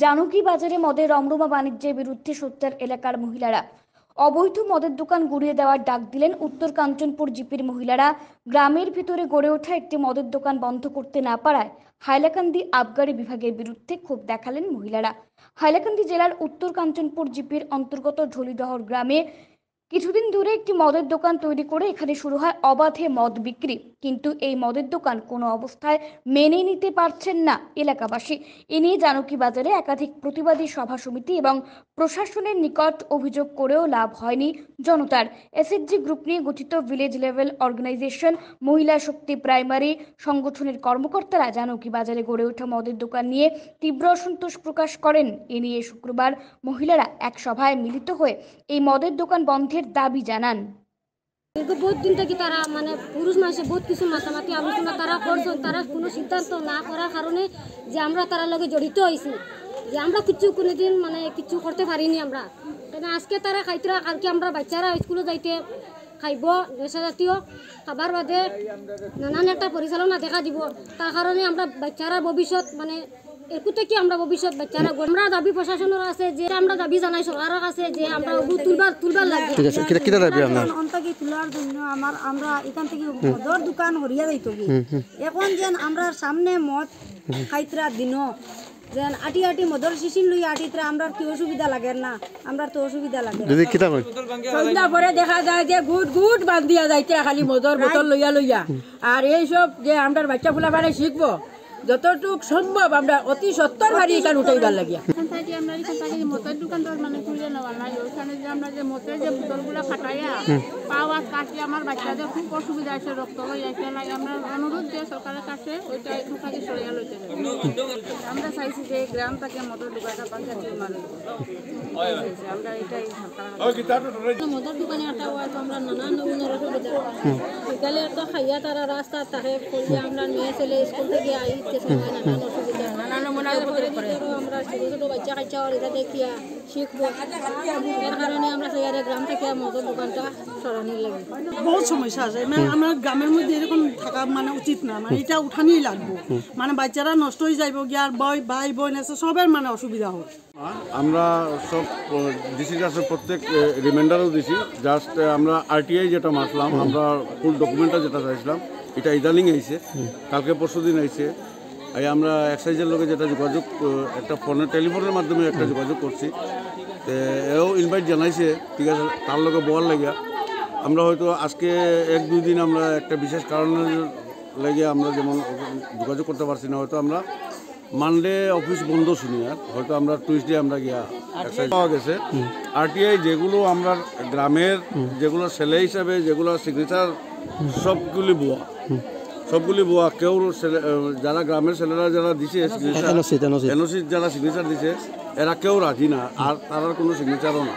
জানকী বাজারে মদের রমরমা বাণিজ্যের বিরুদ্ধে সোচ্চার এলাকার মহিলারা। অবৈধ মদের দোকান গুড়িয়ে দেওয়ার ডাক দিলেন উত্তর কাঞ্চনপুর জিপির মহিলারা। গ্রামের ভিতরে গড়ে ওঠা একটি মদের দোকান বন্ধ করতে না পারায় হাইলাকান্দি আবগারি বিভাগের বিরুদ্ধে ক্ষোভ দেখালেন মহিলারা। হাইলাকান্দি জেলার উত্তর কাঞ্চনপুর জিপির অন্তর্গত ঢলিডহর গ্রামে কিছুদিন ধরে একটি মদের দোকান তৈরি করে এখানে শুরু হয় অবাধে মদ বিক্রি। কিন্তু এই মদের দোকান কোনো অবস্থায় মেনে নিতে পারছেন না এলাকাবাসী। এ নিয়ে জানকী বাজারে একাধিক প্রতিবাদী সভা সমিতি এবং প্রশাসনের নিকট অভিযোগ করেও লাভ হয়নি জনতার। এসএসজি গ্রুপ নিয়ে গঠিত ভিলেজ লেভেল অর্গানাইজেশন মহিলা শক্তি প্রাইমারি সংগঠনের কর্মকর্তারা জানকী বাজারে গড়ে ওঠা মদের দোকান নিয়ে তীব্র অসন্তোষ প্রকাশ করেন। এ নিয়ে শুক্রবার মহিলারা এক সভায় মিলিত হয়ে এই মদের দোকান বন্ধের দাবি জানান। বহুত দিন থেকে তারা পুরুষ মানুষের বহুত কিছু মাতামাতি আলোচনা তারা করছেন, তারা কোনো সিদ্ধান্ত না করার কারণে যে আমরা তারা লগে জড়িত হয়েছি, যে আমরা কিছু কোনোদিন কিছু করতে পারিনি আমরা। কারণ আজকে তারা খাইতরা, কালকে আমরা বাচ্চারা স্কুলে যাইতে খাইব নেশা জাতীয় খাবার বাদে নানান একটা পরিচালনা দেখা দিব। তার কারণে আমরা বাচ্চারা ভবিষ্যৎ এরকু থেকে আমরা ভবিষ্যৎ বাচ্চারা আমরা দাবি প্রশাসনের আছে, যে আমরা দাবি জানাই সরকারের কাছে যে আমরা তুলবার লাগে। ঠিক আছে, কিটা দাবি আপনার? অন্তকে তোলার জন্য আমরা এখান থেকে মদর দোকান হরিয়া যাইতো। এখন যেন আমরা সামনে মদ খাইতরা দিন যেন আটি আটি মদর শিশির লইয়া আটিতরা আমরা কি অসুবিধা লাগে না, আমরা তো অসুবিধা লাগে যদি কিটা কই সন্ধ্যা পরে দেখা যায় যে গুট গুট বান্ধিয়া যাইতে খালি মদর বোতল লইয়া লইয়া। আর এইসব যে আমরা বাচ্চা ফুলা বাড়ে শিখবো যতটুক সম্ভব আমরা অতি সত্তর ভারী এখানে উঠাইবার লাগিয়া। আমরা এখান মতের দোকান খুলে নেওয়া নাই, ওইখানে যে আমরা যে মতের যে বোতলগুলো ফাটাইয়া পাওয়া কাটলে আমার বাচ্চাদের খুব অসুবিধা আছে, রক্ত হয়ে যাইতে লাগে। আমরা অনুরোধ যে সরকারের কাছে ওইটা একটু খালি সরিয়া লইতে আমরা চাইছি যে গ্রাম থেকে মদের দোকানটা পাশে আমরা এটাই মদের দোকানে একটা আমরা নানান নমুনের অসুবিধা বিকালে একটা খাইয়া তারা রাস্তা তাকে করলে আমরা মেয়ে ছেলে স্কুল থেকে আইতে সময় নানান অসুবিধা নানান নমুনার আমরা ছোট ছোট বাচ্চা খাইছা এটা দেখিয়া শিখবো। এর কারণে আমরা সেখানে গ্রাম থেকে মদের দোকানটা সরানোর লাগে। বহুত সমস্যা আছে, আমরা গ্রামের মধ্যে এরকম থাকা উচিত না, এটা উঠানিই লাগবো। বাচ্চারা নষ্ট হয়ে যাইব, গিয়ার ভাই বোন আছে সবের অসুবিধা হয়। আমরা সব ডিসি কাছে প্রত্যেক রিমাইন্ডারও দিছি। জাস্ট আমরা আরটিআই যেটা মাসলাম, আমরা ফুল ডকুমেন্টটা যেটা চাইছিলাম এটা ইদানিং আইছে, কালকে পরশু দিন আইছে। আমরা এক্সাইজের লোকে যেটা যোগাযোগ একটা টেলিফোনের মাধ্যমে একটা যোগাযোগ করছি, এও ইনভাইট জানাইছে, ঠিক আছে তার লোকে বলার লাগিয়া। আমরা হয়তো আজকে এক দুই দিন আমরা একটা বিশেষ কারণের লাগে আমরা যেমন যোগাযোগ করতে পারছি না, হয়তো আমরা মানডে অফিস বন্ধ শুনি, আর হয়তো আমরা টুইসডে আমরা গিয়া এক্সাইজ পাওয়া গেছে। আরটিআই যেগুলো আমরা গ্রামের যেগুলো ছেলে হিসাবে যেগুলো সিগনেচার সবগুলি বোয়া কেউ যারা গ্রামের ছেলেরা যারা দিছে এনওসি যারা সিগনেচার দিছে এরা কেউ রাজি না, আর তার কোনো সিগনেচারও না।